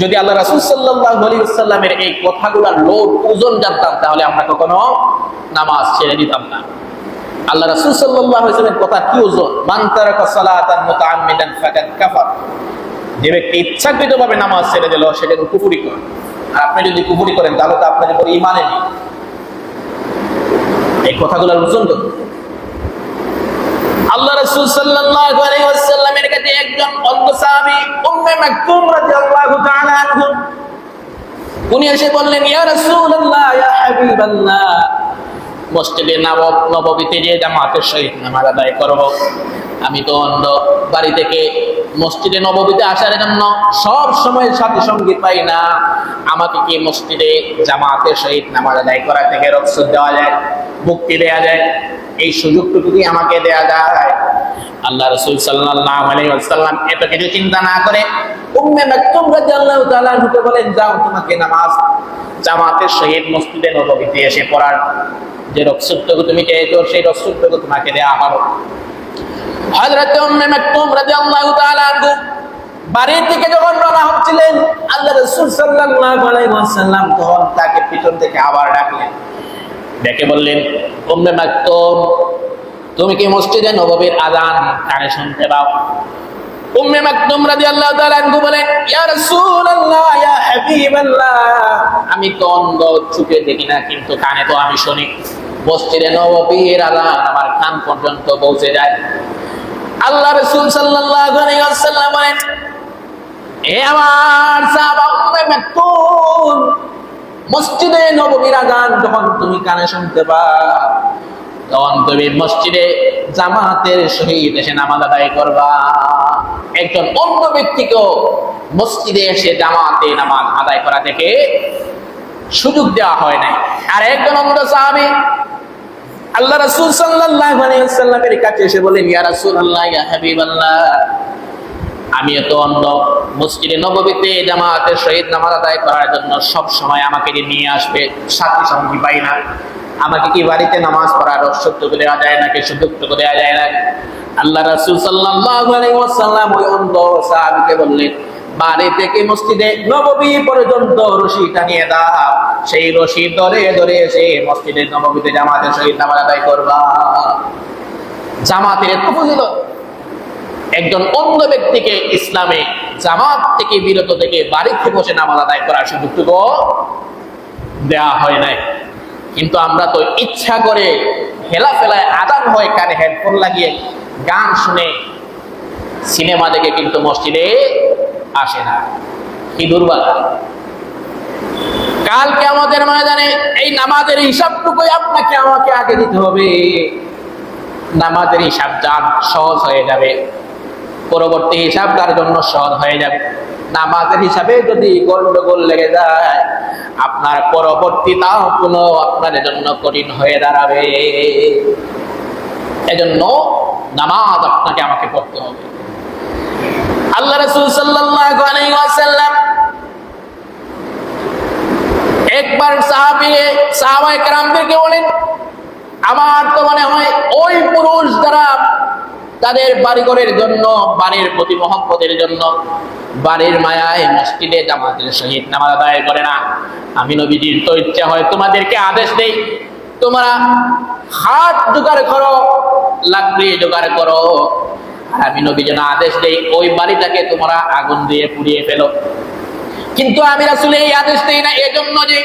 যদি আল্লাহ রাসূল সাল্লাল্লাহু আলাইহি ওয়াসাল্লামের এই কথাগুলোর লোড ওজন জানতাম, তাহলে আমরা কখনো নামাজ ছেড়ে দিতাম না। আল্লাহ রাসূল সাল্লাল্লাহু আলাইহি ওয়াসাল্লামের কথা কি ওজন? মান তারাকা সালাতান মুতাআম্মিদান ফাকাদ কাফার, যে ব্যক্তি ইচ্ছাকৃতভাবে নামাজ ছেড়ে দিল সে যেন কুফরি করে। আর আপনি যদি কুফরি করেন তাহলে তো আপনার উপর ঈমানই নেই। এই কথাগুলোর ওজন কত? আল্লাহ রাসূল সাল্লাল্লাহু আলাইহি ওয়াসাল্লামের কাছে একজন অন্ধ সাহাবী উম্মে মাকতুম রাদিয়াল্লাহু তাআলা আনহু, উনি এসে বললেন, ইয়া রাসূলুল্লাহ, ইয়া হাবিবাল্লাহ, মসজিদে নববীতে যে জামাতের সহিত নামাজ আদায় করব, আমি তো অন্ধ, বাড়ি থেকে মসজিদে নববীতে আসার জন্য সব সময় সাথী সঙ্গী পাই না, আমাকে কি মসজিদে জামাতের সহিত নামাজ আদায় করা থেকে রুখসত দেওয়া যায়, মুক্তি দেওয়া যায়? এই সুযোগটুকু কি আমাকে দেয়া যায়? আল্লাহ রাসূল সাল্লাল্লাহু আলাইহি ওয়াসাল্লাম এত কিছু চিন্তা না করে উম্মে মাকতুম রাদিয়াল্লাহু তাআলা আনহাকে বলেন, যাও, তোমাকে নামাজ জামাতের সহিত মসজিদে নববীতে এসে পড়ার যে রুখসতটুকু তুমি চেয়েছো, সেই রুখসতটুকু তোমাকে দেয়া হলো। হযরত উম্মে মাকতুম রাদিয়াল্লাহু তাআলা আনহু বাড়ি থেকে যখন রওনা হচ্ছিলেন, আল্লাহ রাসূল সাল্লাল্লাহু আলাইহি ওয়াসাল্লাম তখন তাকে পিছন থেকে আবার ডাকলেন, ডেকে বললেন, উম্মে মাকতুম, তুমি কি মসজিদে নববীর আযান কানে শুনতে পাও? উম্মে মাকতুম রাদিয়াল্লাহু তাআলা আনহু বলেন, ইয়া রাসূলুল্লাহ, ইয়া হাবিবাল্লাহ, আমি তো অন্ধ, চোখে দেখি না, কিন্তু কানে তো আমি শুনি। মসজিদে নববীর আযান আমার কান পর্যন্ত পৌঁছে যায়। আল্লাহ রাসূল সাল্লাল্লাহু আলাইহি ওয়াসাল্লাম বলেন, হে আমার সাহাবা উম্মে মাকতুম, মসজিদে নববীর আযান যখন তুমি কানে শুনতে পাও, তখন তুমি মসজিদে জামাতের সহিত এসে নামাজ আদায় করবা। একজন অন্য ব্যক্তিকেও মসজিদে এসে জামাতে নামাজ আদায় করা থেকে সুযোগ দেওয়া হয় নাই। আর একজন অন্ধ সাহাবী আল্লাহ রাসূল সাল্লাল্লাহু আলাইহি ওয়াসাল্লামের কাছে এসে বলেন, ইয়া রাসূলুল্লাহ, ইয়া হাবিবাল্লাহ, আমি তো অন্ধ, মসজিদে নববীতে জামাতের সহিত নামাজ আদায় করার জন্য সব সময় আমাকে নিয়ে আসবে, সাথী সঙ্গী পাই না। আমাকে কি বাড়িতে নামাজ পড়ার সুযোগ দেওয়া যায় নাকি? সুযোগ দেওয়া যায় না। আল্লাহ রাসূল সাল্লাল্লাহু আলাইহি ওয়াসাল্লাম ওই অন্ধ সাহাবীকে বললেন, বাড়ি থেকে মসজিদে নববী পর্যন্ত রশি টানিয়ে দাও, সেই রশি ধরে ধরে এসে মসজিদে নববীতে জামাতের সহিত নামাজ আদায় করবা। জামাতের এত ফজিলত। একজন অন্ধ ব্যক্তিকে ইসলামে জামাত থেকে বিরত থেকে বাড়িতে বসে নামাজ আদায় করার সুযোগটুকু দেওয়া হয় নাই। কিন্তু আমরা তো ইচ্ছা করে হেলাফেলায় আদান হয়, কানে হেডফোন লাগিয়ে গান শুনে সিনেমা দেখে কিন্তু মসজিদে আসে না। কি দুর্ভাগ্য! কাল কিয়ামতের ময়দানে এই নামাজের হিসাবটুকুই আপনাকে আমাকে আগে দিতে হবে। নামাজের হিসাব যার সহজ হয়ে যাবে, পরবর্তী হিসাব তার জন্য সহজ হয়ে যাবে। নামাজের হিসাবে যদি গন্ডগোল লেগে যায়, আপনার পরবর্তীটাও কোনো আপনার জন্য কঠিন হয়ে দাঁড়াবে। এজন্য নামাজ আপনাকে আমাকে পড়তে হবে। আল্লাহ রাসূল সাল্লাল্লাহু আলাইহি ওয়াসাল্লাম একবার সাহাবায়ে কেরামদেরকে বলেন, আমার তো মনে হয় ওই পুরুষ যারা তাদের বাড়িঘরের জন্য, বাড়ির প্রতি মহব্বতের জন্য, বাড়ির মায়ায় মসজিদে জামাতের সহিত নামাজ আদায় করে না, আমি নবীজির তো ইচ্ছা হয় তোমাদেরকে আদেশ দেই, তোমরা হাত জোগাড় করো, লাকড়ি জোগাড় করো, আমি নবী যেন আদেশ দেই ওই বাড়িটাকে তোমরা আগুন দিয়ে পুড়িয়ে ফেলো। কিন্তু আমি রাসূল এই আদেশ দেই না, এজন্য যে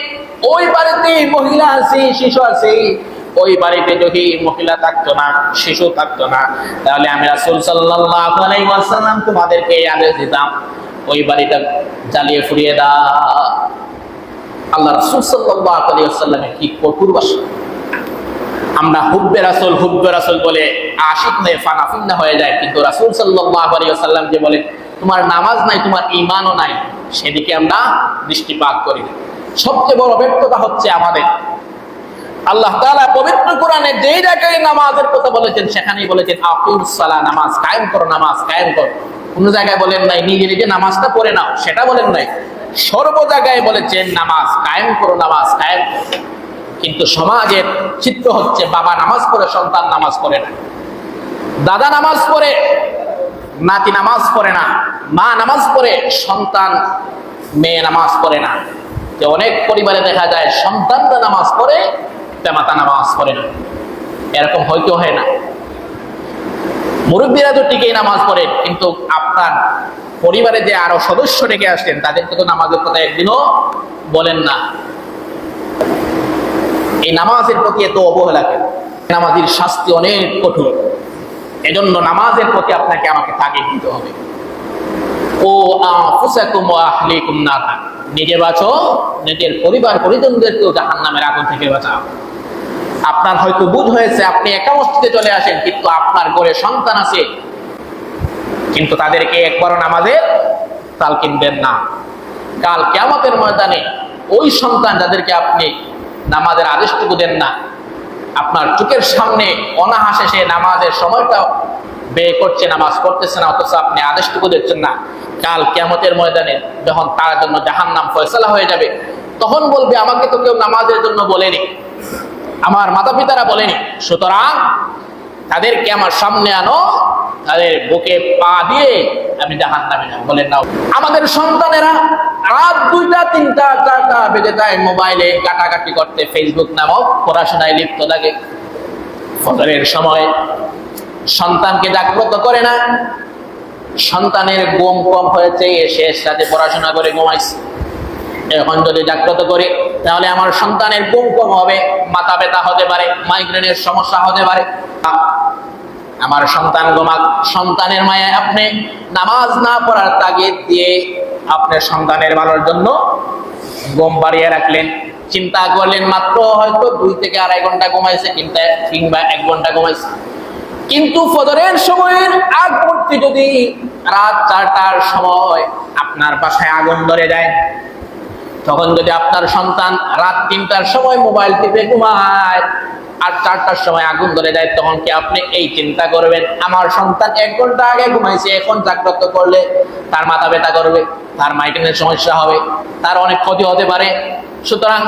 ওই বাড়িতে মহিলা আছে, শিশু আছে, ওই বাড়িতে যদি মহিলা থাকতো না, শিশু থাকতো না, তাহলে আমি রাসূল সাল্লাল্লাহু আলাইহি ওয়াসাল্লাম তোমাদেরকে এই আদেশ দিতাম, ওই বাড়িটা জ্বালিয়ে পুড়িয়ে দাও। আল্লাহ রাসূল সাল্লাল্লাহু আলাইহি ওয়াসাল্লামের কি কঠোর ভাষা! আমরা হুব্বে রাসূল বলে আশিক হয়ে ফানাফিন্না হয়ে যায়, কিন্তু রাসূল সাল্লাল্লাহু আলাইহি ওয়াসাল্লাম যে বলে তোমার নামাজ নাই, তোমার ঈমানও নাই, সেদিকে আমরা দৃষ্টিপাত করি না। সবচেয়ে বড় ব্যর্থতা হচ্ছে আমাদের। আল্লাহ তাআলা পবিত্র কোরআনে যেই জায়গায় নামাজের কথা বলেছেন সেখানেই বলেছেন আকিমুস সালাহ, নামাজ কায়েম করো, নামাজ কায়েম করো। কোন জায়গায় বলেন নাই নিজে নিজে নামাজটা পড়ে নাও, সেটা বলেন নাই। সর্ব জায়গায় বলেছেন নামাজ কায়েম করো, নামাজ কায়েম করো। কিন্তু সমাজের চিত্র হচ্ছে বাবা নামাজ পড়ে, সন্তান নামাজ পড়ে না, দাদা নামাজ পড়ে, নাতি নামাজ পড়ে না, মা নামাজ পড়ে, সন্তান মেয়ে নামাজ পড়ে না। যে অনেক পরিবারে দেখা যায় সন্তানরা নামাজ পড়ে, পিতামাতা নামাজ পড়ে না। এরকম হয়তো হয় না, মুরব্বীরা তো ঠিকই নামাজ পড়ে, কিন্তু আপনার পরিবারে যে আরো সদস্য রেখে আসছেন তাদেরকে তো নামাজের কথা একদিনও বলেন না। এই নামাজের প্রতি এত অবহেলা কেন? নামাজের শাস্তি অনেক কঠোর। এজন্য নামাজের প্রতি আপনাকে আমাকে তাগিদ দিতে হবে। ও আনফুসাকুম ওয়া আহলিকুম নারা, নিজে বাঁচো, নিজের পরিবার পরিজনদেরকেও জাহান্নামের আগুন থেকে বাঁচাও। আপনার হয়তো বুঝ হয়েছে আপনি একা মসজিদে চলে আসেন, কিন্তু আপনার ঘরে সন্তান আছে, কিন্তু তাদেরকে একবারও নামাজের তালকিন দেন না। কাল কিয়ামতের ময়দানে ওই সন্তান যাদেরকে আপনি নামাজের আদেশটুকু দেন না, আপনার চোখের সামনে অনাহাসে সে নামাজের সময়টা ব্যয় করছে, নামাজ পড়তেছে না, অথচ আপনি আদেশটুকু দিচ্ছেন না, কাল কিয়ামতের ময়দানে যখন তার জন্য জাহান্নাম ফয়সালা হয়ে যাবে, তখন বলবে আমাকে তো কেউ নামাজের জন্য বলেনি, আমার মাতা পিতারা বলেনি, সুতরাং তাদেরকে আমার সামনে আনো, তাদের বুকে পা দিয়ে আমি জাহান্নামে যাব। বলেন না, আমাদের সন্তানেরা রাত 2টা 3টা 4টা বেজে যায় মোবাইলে কাটাকাটি করতে, ফেসবুক নামক পড়াশোনায় লিপ্ত থাকে। ফজরের সময় সন্তানকে জাগ্রত করে না, সন্তানের ঘুম কম হয়েছে, শেষ রাতে পড়াশোনা করে ঘুমাইছে, এখন যদি জাগ্রত করি তাহলে আমার সন্তানের ঘুম কম হবে, মাথা ব্যথা হতে পারে, মাইগ্রেনের সমস্যা হতে পারে। আমার সন্তান ঘুমাক, সন্তানের মায়ে আপনি নামাজ না পড়ার তাগিদ দিয়ে আপনার সন্তানের ভালোর জন্য ঘুম বাড়িয়ে রাখলেন। চিন্তা করলেন মাত্র হয়তো 2 থেকে 2.5 ঘন্টা ঘুমাইছে, কিংবা 1 ঘন্টা ঘুমাইছে, কিন্তু ফজরের সময়ের আগ মুহূর্তে যদি রাত 4টার সময় আপনার বাসায় আগুন ধরে যায়, তখন যদি আপনার সন্তান রাত 3টার সময় মোবাইল টিপে ঘুমায় আর 4টার সময় আগুন ধরে যায়, তখন কি আপনি এই চিন্তা করবেন আমার সন্তান 1 ঘন্টা আগে ঘুমাইছে, এখন জাগ্রত করলে তার মাথা ব্যথা করবে, তার মাইগ্রেনের সমস্যা হবে, তার অনেক ক্ষতি হতে পারে, সুতরাং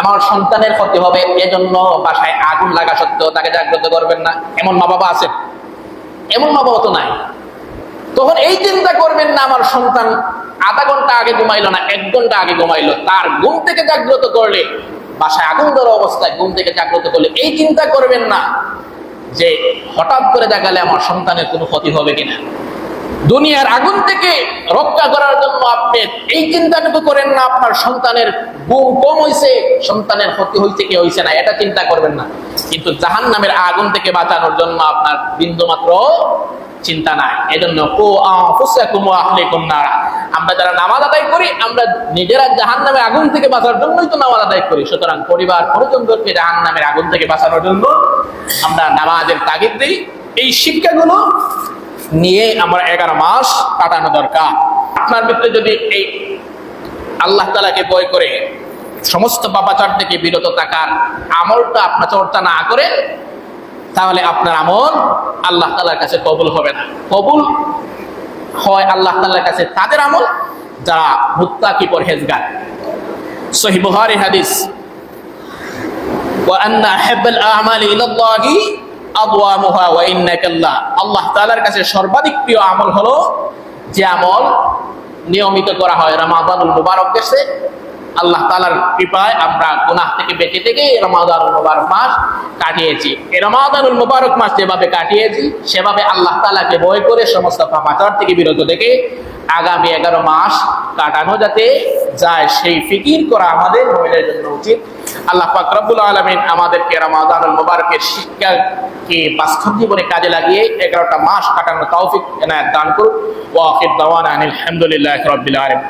আমার সন্তানের ক্ষতি হবে, এজন্য বাসায় আগুন লাগা সত্ত্বেও তাকে জাগ্রত করবেন না? এমন মা বাবা আছেন? এমন মা বাবা তো নাই। তখন এই চিন্তা করবেন না আমার সন্তান আধা ঘন্টা আগে ঘুমাইলো না 1 ঘন্টা আগে ঘুমাইলো, তার ঘুম থেকে জাগ্রত করলে, বাসায় আগুন ধরা অবস্থায় ঘুম থেকে জাগ্রত করলে এই চিন্তা করবেন না যে হঠাৎ করে জাগালে আমার সন্তানের কোনো ক্ষতি হবে কিনা। দুনিয়ার আগুন থেকে রক্ষা করার জন্য আপনি এই চিন্তাটুকু করেন না আপনার সন্তানের ঘুম কম হয়েছে, সন্তানের ক্ষতি হয়েছে কি হয়েছে না, এটা চিন্তা করবেন না। কিন্তু জাহান্নামের আগুন থেকে বাঁচানোর জন্য আপনার বিন্দুমাত্র চিন্তা নাই। এজন্য আমরা যারা নামাজ আদায় করি, আমরা নিজেরা জাহান্নামের আগুন থেকে বাঁচার জন্যই তো নামাজ আদায় করি, সুতরাং পরিবার পরিজনদেরকে জাহান্নামের আগুন থেকে বাঁচানোর জন্য আমরা নামাজের তাগিদ দিই। এই শিক্ষাগুলো নিয়ে আমরা 11 মাস কাটানো দরকার। আপনার ভিতরে যদি এই আল্লাহ তাআলাকে ভয় করে সমস্ত পাপাচার থেকে বিরত থাকার আমলটা আপনার চর্চা না করেন, তাহলে আপনার আমল আল্লাহ তাআলার কাছে কবুল হবে না। কবুল হয় আল্লাহ তাআলার কাছে তাদের আমল যারা মুত্তাকি পরহেজগার। সহিহ বুখারী হাদিস, ওয়া আন্না আহাব্বাল আ'মালি ইলাল্লাহি আদওয়ামুহা ওয়া ইন্নাকাল্লাহ, আল্লাহ তাআলার কাছে সর্বাধিক প্রিয় আমল হলো যে আমল নিয়মিত করা হয় রমাদানুল মুবারক মাসে। আল্লাহ তাআলার কৃপায় আমরা গুনাহ থেকে বেঁচে থেকে রমাদানুল মুবারক মাস কাটিয়েছি। এই রমাদানুল মুবারক মাস যেভাবে কাটিয়েছি, সেভাবে আল্লাহ তাআলাকে ভয় করে সমস্ত পাপাচার থেকে বিরত থেকে আগামী 11 মাস কাটানো যাতে যায়, সেই ফিকির করা আমাদের মুমিনের জন্য উচিত। আল্লাহ পাক রব্বুল আলামিন আমাদেরকে রমাদানুল মুবারকের শিক্ষাকে বাস্তব জীবনে কাজে লাগিয়ে 11টা মাস কাটানোর তৌফিক এনায়েত দান করুন। ওয়া আখির দাওয়ানা আলহামদুলিল্লাহি রাব্বিল আলামিন।